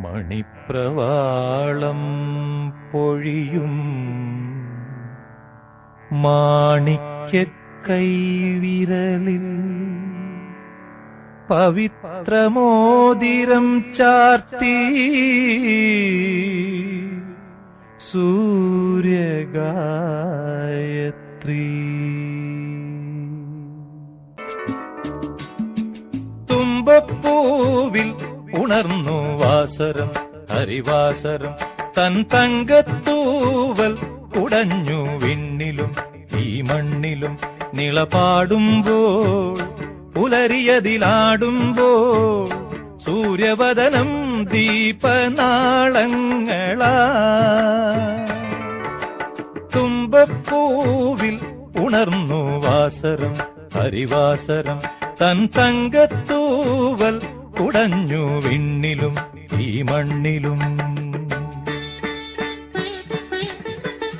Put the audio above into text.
മണിപ്രവാളം പൊഴിയും മാണിക്യക്കൈവിരലിൽ പവിത്രമോതിരം ചാർത്തി സൂര്യഗായത്രി. തുമ്പപ്പൂവിൽ ഉണർന്നു വാസരം ഹരിവാസരം, തൻ തങ്കത്തൂവൽ ഉടഞ്ഞു വിണ്ണിലും ഈ മണ്ണിലും. നിളപാടുമ്പോൾ പുലരിയതിലാടുമ്പോൾ സൂര്യവദനം ദീപനാളങ്ങളാ. തുമ്പപ്പൂവിൽ ഉണർന്നു വാസരം ഹരിവാസരം, തൻ തങ്കത്തൂവൽ ഉടഞ്ഞു വിണ്ണിലും ഈ മണ്ണിലും.